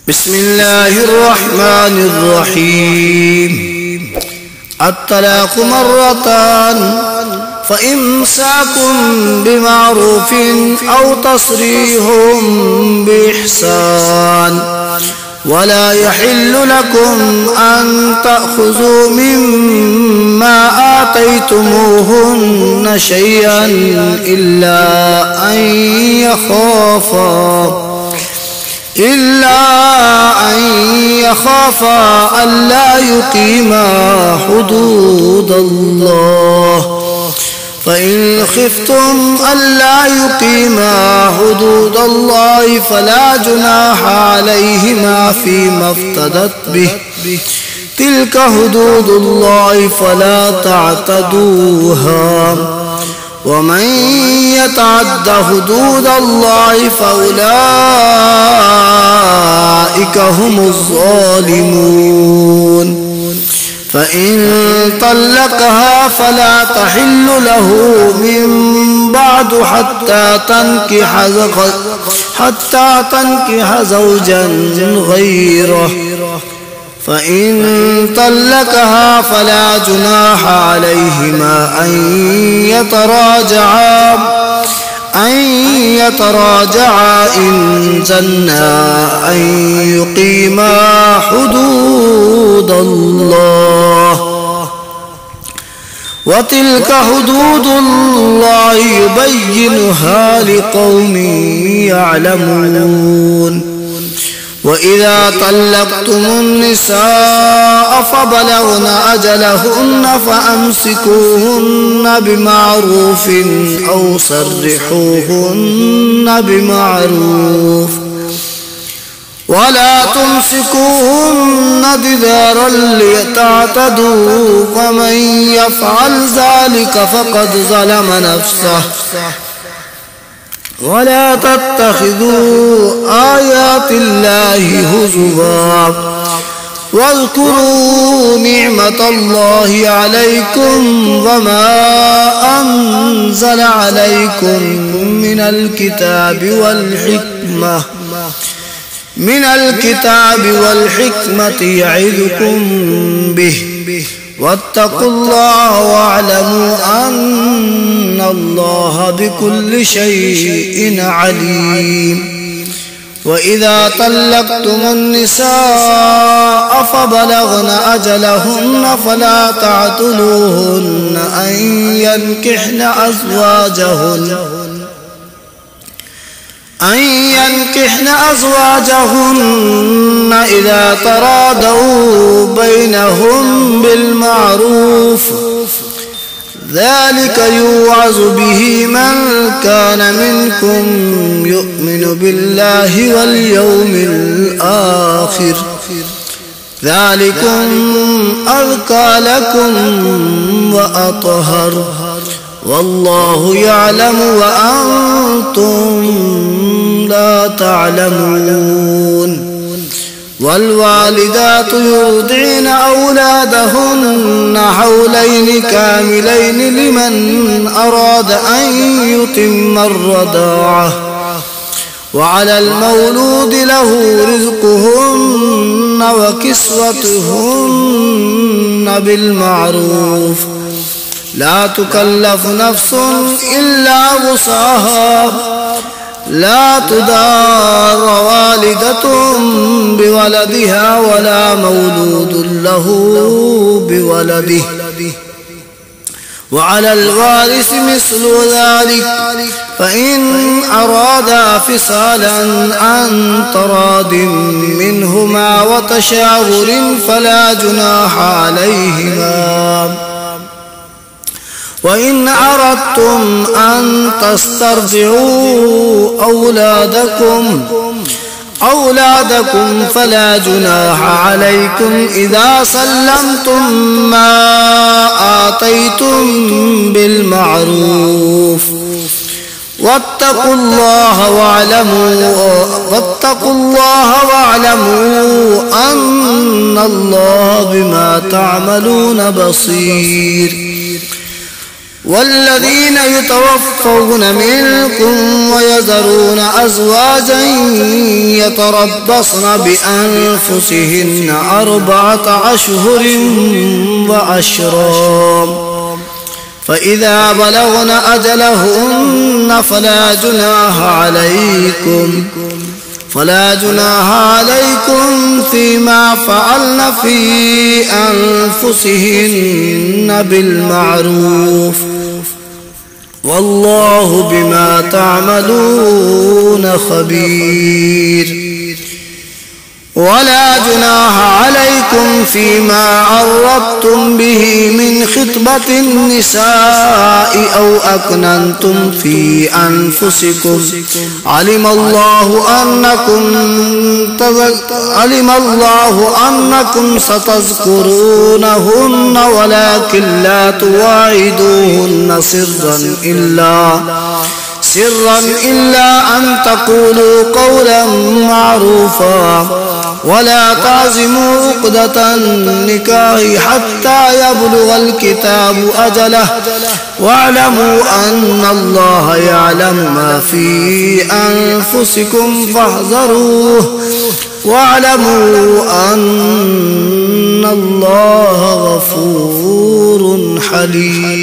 بسم الله الرحمن الرحيم. الطلاق مرتان، فإمساك بمعروف أو تصريح بإحسان. ولا يحل لكم أن تأخذوا مما آتيتموهن شيئا إلا أن يخافا ألا يقيما حدود الله. فإن خفتم ألا يقيما حدود الله فلا جناح عليهما فيما افتدت به. تلك حدود الله فلا تعتدوها. ومن يتعد حدود الله فأولئك هم الظالمون. فإن طلقها فلا تحل له من بعد حتى تنكح زوجا غيره. فإن طلقها فلا جناح عليهما أن يتراجعا إن ظنا أن يقيما حدود الله. وتلك حدود الله يبينها لقوم يعلمون. وإذا طلقتم النساء فبلغن أجلهن فأمسكوهن بمعروف أو سرحوهن بمعروف. ولا تمسكوهن ضرارا لتعتدوا، ومن يفعل ذلك فقد ظلم نفسه. ولا تتخذوا آيات الله هزوا. واذكروا نعمة الله عليكم وما أنزل عليكم من الكتاب والحكمة يعظكم به. واتقوا الله واعلموا أن الله بكل شيء عليم. وإذا طلقتم النساء فبلغن أجلهن فلا تعضلوهن أن ينكحن أزواجهن إذا تراضوا بينهم بالمعروف. ذلك يوعظ به من كان منكم يؤمن بالله واليوم الآخر. ذلكم أزكى لكم وأطهر، والله يعلم وأنتم لا تعلمون. والوالدات يرضعن أولادهن حولين كاملين لمن أراد أن يتم الرضاعة. وعلى المولود له رزقهن وكسوتهن بالمعروف. لا تكلف نفس إلا وسعها. لا تضار والدة بولدها ولا مولود له بولده. وعلى الوارث مثل ذلك، فإن أرادا فصالا عن تراض منهما وتشاور فلا جناح عليهما. وإن أردتم أن تسترضعوا أولادكم فلا جناح عليكم إذا سلمتم ما آتيتم بالمعروف. واتقوا الله واعلموا أن الله بما تعملون بصير. والذين يتوفون منكم ويذرون أزواجا يتربصن بأنفسهن 4 أشهر وعشرا فإذا بلغن أجلهن فلا جناح عليكم فيما فعلن في أنفسهن بالمعروف والله بما تعملون خبير. ولا جناح عليكم فيما عرضتم به من خطبة النساء أو أكننتم في أنفسكم علم الله أنكم ستذكرونهن ولكن لا تواعدوهن سرا إلا أن تقولوا قولا معروفا ولا تعزموا عقدة النكاح حتى يبلغ الكتاب أجله واعلموا أن الله يعلم ما في أنفسكم فاحذروه واعلموا أن الله غفور حليم.